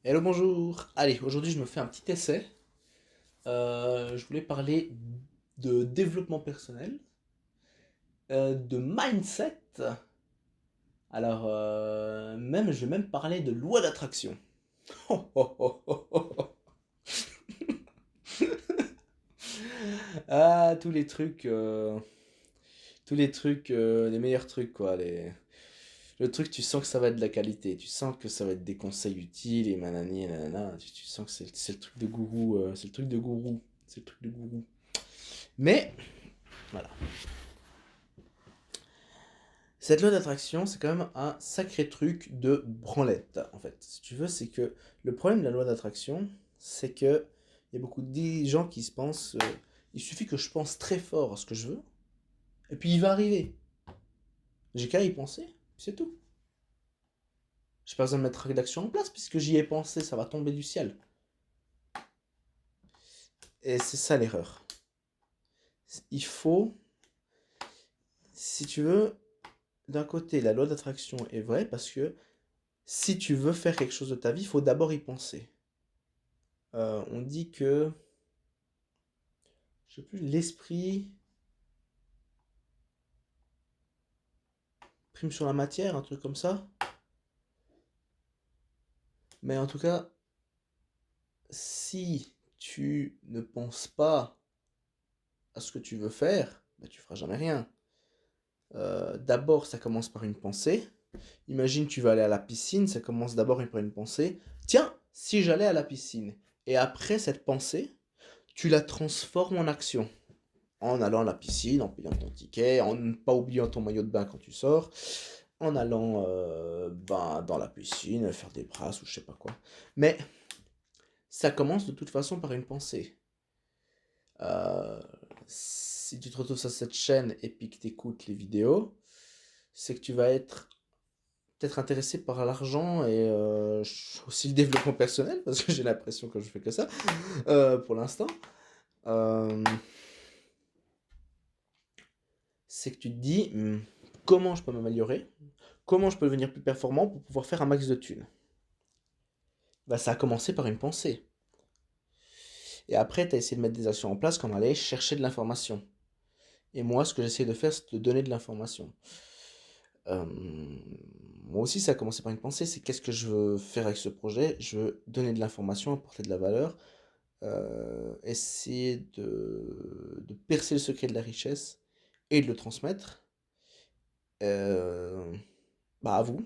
Hello, bonjour. Allez, aujourd'hui je me fais un petit essai. Je voulais parler de développement personnel, de mindset. Alors, je vais même parler de loi d'attraction. Oh, oh, oh, oh, oh, oh. Ah, les meilleurs trucs, quoi. Le truc, tu sens que ça va être de la qualité. Tu sens que ça va être des conseils utiles et manani et nanana. Tu sens que c'est le truc de gourou. C'est le truc de gourou. C'est le truc de gourou. Mais, voilà. Cette loi d'attraction, c'est quand même un sacré truc de branlette, en fait. Si tu veux, c'est que le problème de la loi d'attraction, c'est que il y a beaucoup de gens qui se pensent, il suffit que je pense très fort à ce que je veux, et puis il va arriver. J'ai qu'à y penser, c'est tout. J'ai pas besoin de mettre d'action en place, puisque j'y ai pensé, ça va tomber du ciel. Et c'est ça l'erreur. Il faut, si tu veux, d'un côté, la loi d'attraction est vraie, parce que si tu veux faire quelque chose de ta vie, il faut d'abord y penser. On dit que je sais plus, l'esprit prime sur la matière, un truc comme ça. Mais en tout cas, si tu ne penses pas à ce que tu veux faire, bah, tu feras jamais rien. D'abord, ça commence par une pensée. Imagine, tu vas aller à la piscine, ça commence d'abord par une pensée. Tiens, si j'allais à la piscine. Et après cette pensée, tu la transformes en action. En allant à la piscine, en payant ton ticket, en ne pas oubliant ton maillot de bain quand tu sors, en allant dans la piscine, faire des brasses ou je sais pas quoi. Mais ça commence de toute façon par une pensée. Euh, si tu te retrouves sur cette chaîne et puis que tu écoutes les vidéos, c'est que tu vas être peut-être intéressé par l'argent et aussi le développement personnel, parce que j'ai l'impression que je fais que ça pour l'instant. Euh, c'est que tu te dis comment je peux m'améliorer, comment je peux devenir plus performant pour pouvoir faire un max de thunes. Bah, ça a commencé par une pensée. Et après, tu as essayé de mettre des actions en place comme aller chercher de l'information. Et moi, ce que j'essaie de faire, c'est de donner de l'information. Euh, moi aussi, ça a commencé par une pensée, c'est qu'est-ce que je veux faire avec ce projet? Je veux donner de l'information, apporter de la valeur, essayer de percer le secret de la richesse et de le transmettre euh, à vous.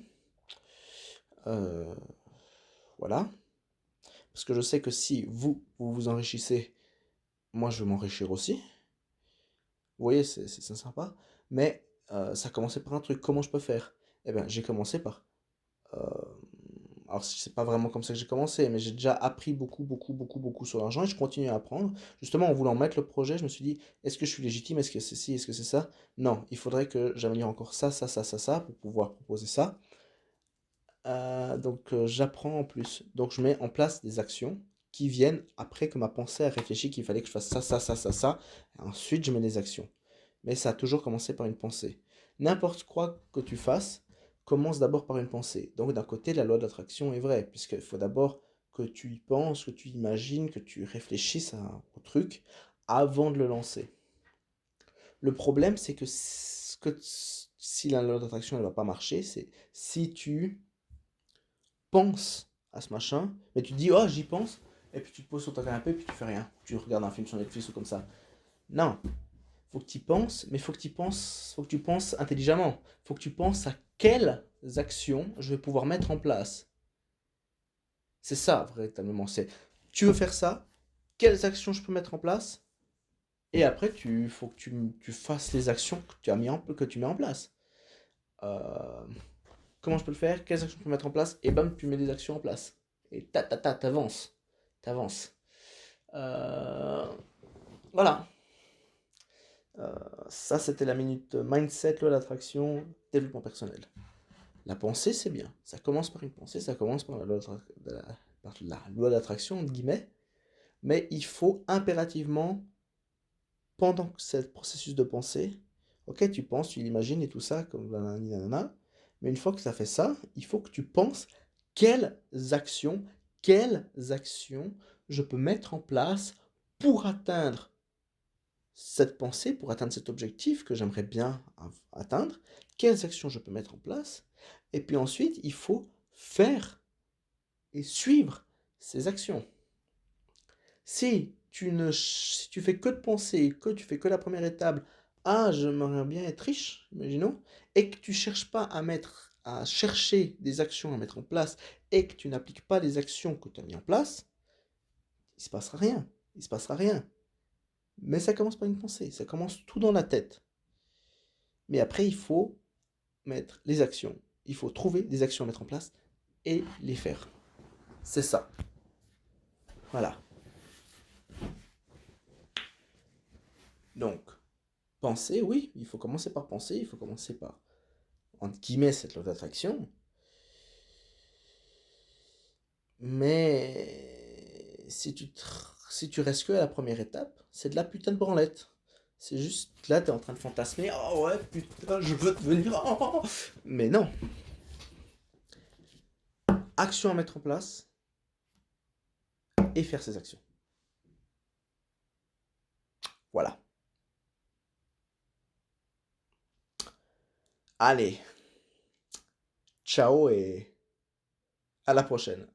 Euh, voilà. Parce que je sais que si vous vous enrichissez, moi, je vais m'enrichir aussi. Vous voyez, c'est sympa. Mais ça a commencé par un truc. Comment je peux faire? Eh bien, j'ai commencé par... euh, alors, c'est pas vraiment comme ça que j'ai commencé, mais j'ai déjà appris beaucoup, beaucoup, beaucoup, beaucoup sur l'argent et je continue à apprendre. Justement, en voulant mettre le projet, je me suis dit, est-ce que je suis légitime? Est-ce que c'est ci? Est-ce que c'est ça? Non, il faudrait que j'améliore encore ça, ça, ça, ça, ça, pour pouvoir proposer ça. J'apprends en plus. Donc, je mets en place des actions qui viennent après que ma pensée a réfléchi qu'il fallait que je fasse ça, ça, ça, ça, ça. Et ensuite, je mets des actions. Mais ça a toujours commencé par une pensée. N'importe quoi que tu fasses commence d'abord par une pensée. Donc d'un côté, la loi d'attraction est vraie, puisqu'il faut d'abord que tu y penses, que tu imagines, que tu réfléchisses au truc avant de le lancer. Le problème, c'est que, si la loi d'attraction ne va pas marcher, c'est si tu penses à ce machin, mais tu te dis, oh, j'y pense, et puis tu te poses sur ton canapé, et puis tu fais rien. Tu regardes un film sur Netflix ou comme ça. Non, faut que tu y penses, mais faut que tu penses intelligemment. Faut que tu penses à quelles actions je vais pouvoir mettre en place. C'est ça, véritablement. C'est, tu veux faire ça, quelles actions je peux mettre en place, et après, faut que tu fasses les actions que tu mets en place. Euh, comment je peux le faire, quelles actions je peux mettre en place, et bam, tu mets des actions en place. Et t'avances. T'avances. Euh, voilà. Ça, c'était la minute mindset, loi d'attraction, développement personnel. La pensée, c'est bien. Ça commence par une pensée, ça commence par par la loi d'attraction, entre guillemets. Mais il faut impérativement, pendant ce processus de pensée, ok, tu penses, tu l'imagines et tout ça, comme nanana, mais une fois que tu as fait ça, il faut que tu penses quelles actions, quelles actions je peux mettre en place pour atteindre cette pensée, pour atteindre cet objectif que j'aimerais bien atteindre, quelles actions je peux mettre en place. Et puis ensuite, il faut faire et suivre ces actions. Si tu fais que de penser, que tu fais que la première étape, ah, j'aimerais bien être riche, imaginons, et que tu cherches pas à chercher des actions à mettre en place, et que tu n'appliques pas les actions que tu as mis en place, il se passera rien. Il se passera rien. Mais ça commence par une pensée, ça commence tout dans la tête. Mais après, il faut mettre les actions. Il faut trouver des actions à mettre en place et les faire. C'est ça. Voilà. Donc, penser, oui, il faut commencer par penser, il faut commencer par, entre guillemets, cette loi d'attraction. Mais si tu restes que à la première étape, c'est de la putain de branlette. C'est juste, là, t'es en train de fantasmer, oh ouais, putain, je veux devenir... oh. Mais non. Action à mettre en place et faire ces actions. Voilà. Allez, ciao et à la prochaine.